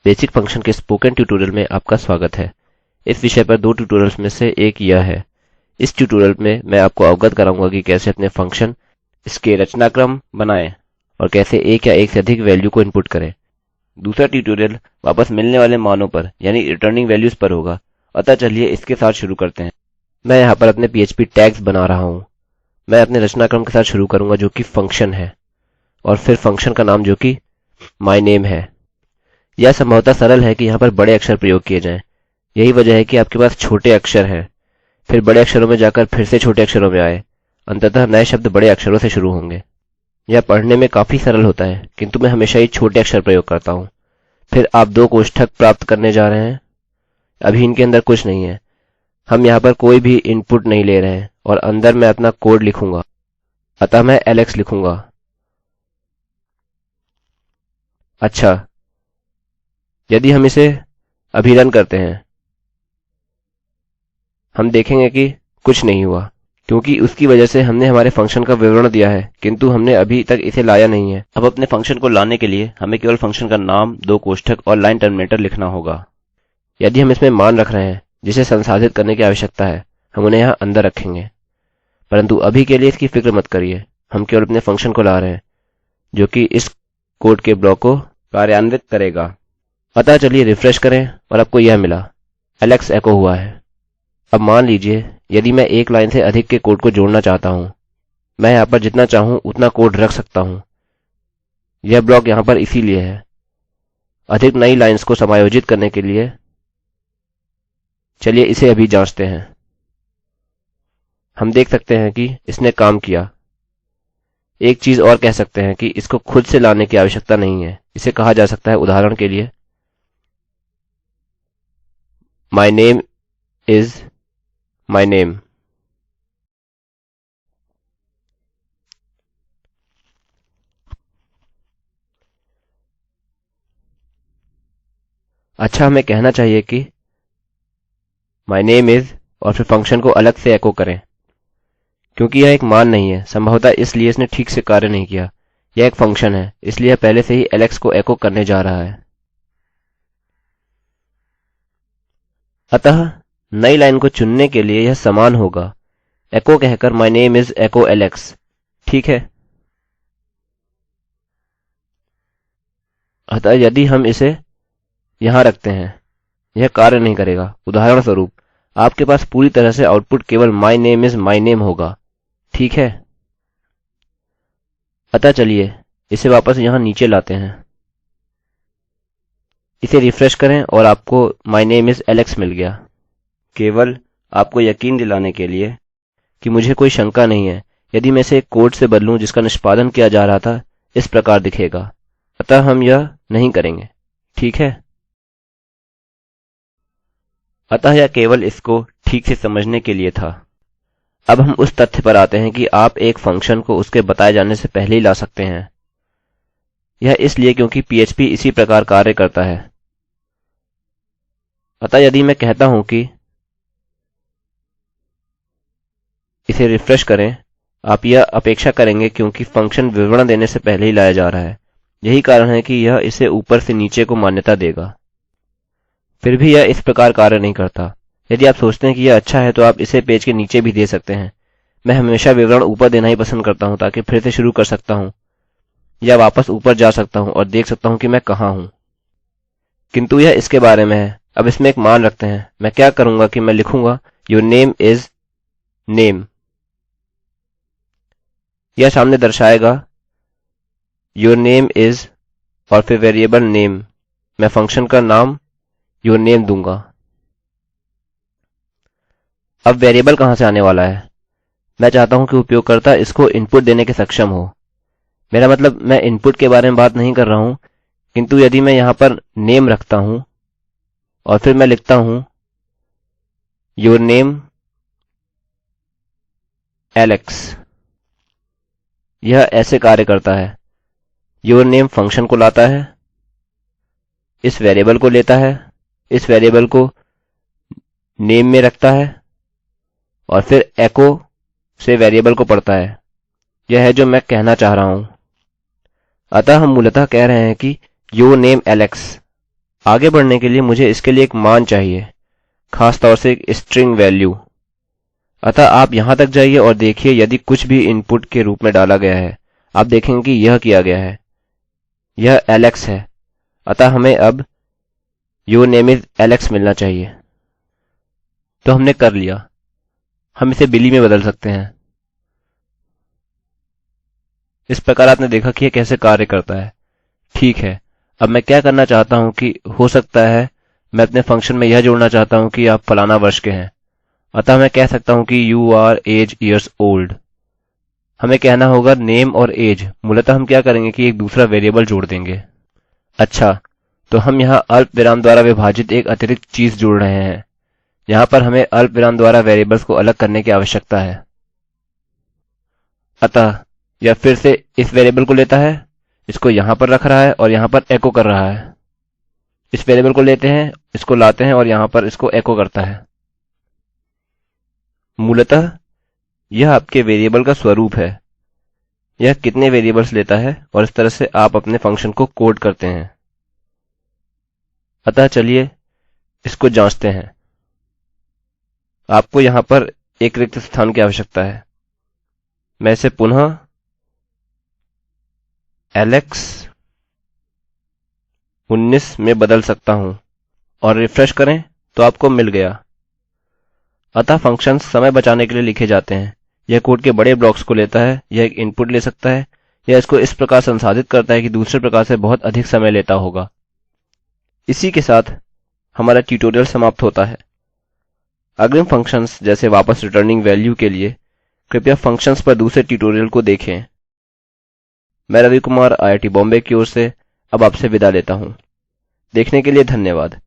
Basic function के spoken tutorial में आपका स्वागत है। इस विषय पर 2 ट्यूटोरियल्स में से एक यह है। इस ट्यूटोरियल में मैं आपको अवगत कराऊंगा कि कैसे अपने फंक्शन इसके रचनाक्रम बनाएं और कैसे एक या एक से अधिक वैल्यू को इनपुट करें। दूसरा ट्यूटोरियल वापस मिलने वाले मानों पर यानी रिटर्निंग वैल्यूज पर होगा। अतः चलिए इसके साथ शुरू करते हैं। मैं यहाँ पर अपने PHP टैग्स बना रहा हूँ। मैं अपने रचनाक्रम के साथ शुरू करूँगा जो कि फंक्शन है और फिर फंक्शन का नाम जो कि मायनेम है। यह संभवतः सरल है कि यहाँ पर बड़े अक्षर प्रयोग किए जाएं। यही वजह है कि आपके पास छोटे अक्षर हैं, फिर बड़े अक्षरों में जाकर फिर से छोटे अक्षरों में आए। अंततः नए शब्द बड़े अक्षरों से शुरू होंगे। यह पढ़ने में काफी सरल होता है, किंतु मैं हमेशा ही छोटे अक्षर प्रयोग करता हूँ। फिर आप 2 कोष्ठक प्राप्त करने जा रहे हैं। अभी इनके अंदर कुछ नहीं है। हम यहाँ पर कोई भी इनपुट नहीं ले रहे हैं और अंदर मैं अपना कोड लिखूंगा। अतः मैं एलेक्स लिखूंगा। अच्छा, यदि हम इसे अभी रन करते हैं हम देखेंगे कि कुछ नहीं हुआ, क्योंकि उसकी वजह से हमने हमारे फंक्शन का विवरण दिया है किंतु हमने अभी तक इसे लाया नहीं है। अब अपने फंक्शन को लाने के लिए हमें केवल फंक्शन का नाम, 2 कोष्ठक और लाइन टर्मिनेटर लिखना होगा। यदि हम इसमें मान रख रहे हैं जिसे संसाधित करने की आवश्यकता है, हम उन्हें यहाँ अंदर रखेंगे। परंतु अभी के लिए इसकी फिक्र मत करिए। हम केवल अपने फंक्शन को ला रहे हैं जो कि इस कोड के ब्लॉक को कार्यान्वित करेगा। अतः चलिए रिफ्रेश करें और आपको यह मिला, एलेक्स एको हुआ है। अब मान लीजिए यदि मैं एक लाइन से अधिक के कोड को जोड़ना चाहता हूँ, मैं यहाँ पर जितना चाहूँ उतना कोड रख सकता हूँ। यह ब्लॉक यहाँ पर इसीलिए है। अधिक नई लाइन्स को समायोजित करने के लिए चलिए इसे अभी जांचते हैं। हम देख सकते हैं कि इसने काम किया। एक चीज और कह सकते हैं कि इसको खुद से लाने की आवश्यकता नहीं है। इसे कहा जा सकता है उदाहरण के लिए My name is my name। अच्छा, हमें कहना चाहिए कि my name is और फिर फंक्शन को अलग से एको करें, क्योंकि यह एक मान नहीं है। संभवतः इसलिए इसने ठीक से कार्य नहीं किया। यह एक फंक्शन है, इसलिए यह पहले से ही एलेक्स को एको करने जा रहा है। अतः नई लाइन को चुनने के लिए यह समान होगा, एको कहकर my name is echo alex। ठीक है। अतः यदि हम इसे यहाँ रखते हैं यह कार्य नहीं करेगा। उदाहरणस्वरूप आपके पास पूरी तरह से आउटपुट केवल my name is my name होगा। ठीक है। अतः चलिए इसे वापस यहाँ नीचे लाते हैं। इसे रिफ्रेश करें और आपको my name is alex मिल गया। केवल आपको यकीन दिलाने के लिए कि मुझे कोई शंका नहीं है, यदि मैं इसे एक कोड से बदलूं जिसका निष्पादन किया जा रहा था, इस प्रकार दिखेगा। अतः हम यह नहीं करेंगे। ठीक है। अतः यह केवल इसको ठीक से समझने के लिए था। अब हम उस तथ्य पर आते हैं कि आप एक फंक्शन को उसके बताए जाने से पहले ही ला सकते हैं। यह इसलिए क्योंकि PHP इसी प्रकार कार्य करता है। अतः यदि मैं कहता हूं कि इसे रिफ्रेश करें, आप यह अपेक्षा करेंगे क्योंकि फंक्शन विवरण देने से पहले ही लाया जा रहा है। यही कारण है कि यह इसे ऊपर से नीचे को मान्यता देगा। फिर भी यह इस प्रकार कार्य नहीं करता। यदि आप सोचते हैं कि यह अच्छा है तो आप इसे पेज के नीचे भी दे सकते हैं। मैं हमेशा विवरण ऊपर देना ही पसंद करता हूँ ताकि फिर से शुरू कर सकता हूँ या वापस ऊपर जा सकता हूँ और देख सकता हूँ कि मैं कहाँ हूँ। किंतु यह इसके बारे में है। अब इसमें एक मान रखते हैं। मैं क्या करूँगा कि मैं लिखूंगा योर नेम इज नेम। यह सामने दर्शाएगा योर नेम इज और फिर वेरिएबल नेम। मैं फंक्शन का नाम योर नेम दूंगा। अब वेरिएबल कहाँ से आने वाला है? मैं चाहता हूं कि उपयोगकर्ता इसको इनपुट देने के सक्षम हो। मेरा मतलब मैं इनपुट के बारे में बात नहीं कर रहा हूं, किंतु यदि मैं यहाँ पर नेम रखता हूं और फिर मैं लिखता हूं योर नेम एलेक्स, यह ऐसे कार्य करता है। योर नेम फंक्शन को लाता है, इस वेरिएबल को लेता है, इस वेरिएबल को नेम में रखता है और फिर एको से वेरिएबल को पढ़ता है। यह है जो मैं कहना चाह रहा हूं। अतः हम मूलतः कह रहे हैं कि योर नेम एलेक्स आगे बढ़ने के लिए मुझे इसके लिए एक मान चाहिए, खास तौर से एक स्ट्रिंग वैल्यू। अतः आप यहाँ तक जाइए और देखिए यदि कुछ भी इनपुट के रूप में डाला गया है, आप देखेंगे कि यह किया गया है, यह एलेक्स है। अतः हमें अब योर नेम इज एलेक्स मिलना चाहिए। तो हमने कर लिया। हम इसे बिली में बदल सकते हैं। इस प्रकार आपने देखा कि यह कैसे कार्य करता है। ठीक है, अब मैं क्या करना चाहता हूँ कि हो सकता है मैं अपने फंक्शन में यह जोड़ना चाहता हूँ कि आप फलाना वर्ष के हैं। अतः मैं कह सकता हूँ कि you are age years old. हमें कहना होगा नेम और एज। मूलतः हम क्या करेंगे कि एक दूसरा वेरिएबल जोड़ देंगे। अच्छा, तो हम यहाँ अल्प विराम द्वारा विभाजित एक अतिरिक्त चीज जोड़ रहे हैं। यहाँ पर हमें अल्प विराम द्वारा वेरिएबल्स को अलग करने की आवश्यकता है। अतः यह फिर से इस वेरिएबल को लेता है, इसको यहाँ पर रख रहा है और यहाँ पर एको कर रहा है। इस वेरिएबल को लेते हैं, इसको लाते हैं और यहाँ पर इसको एको करता है। मूलतः यह आपके वेरिएबल का स्वरूप है। यह कितने वेरिएबल्स लेता है और इस तरह से आप अपने फंक्शन को कोड करते हैं। अतः चलिए इसको जांचते हैं। आपको यहाँ पर एक रिक्त स्थान की आवश्यकता है। मैं इसे पुनः एलेक्स 19 में बदल सकता हूँ और रिफ्रेश करें तो आपको मिल गया। अतः फंक्शन्स समय बचाने के लिए लिखे जाते हैं। यह कोड के बड़े ब्लॉक्स को लेता है, यह एक इनपुट ले सकता है, या इसको इस प्रकार संसाधित करता है कि दूसरे प्रकार से बहुत अधिक समय लेता होगा। इसी के साथ हमारा ट्यूटोरियल समाप्त होता है। अग्रिम फंक्शन्स जैसे वापस रिटर्निंग वैल्यू के लिए कृपया फंक्शन्स पर दूसरे ट्यूटोरियल को देखें। मैं रवि कुमार IIT बॉम्बे की ओर से अब आपसे विदा लेता हूँ। देखने के लिए धन्यवाद।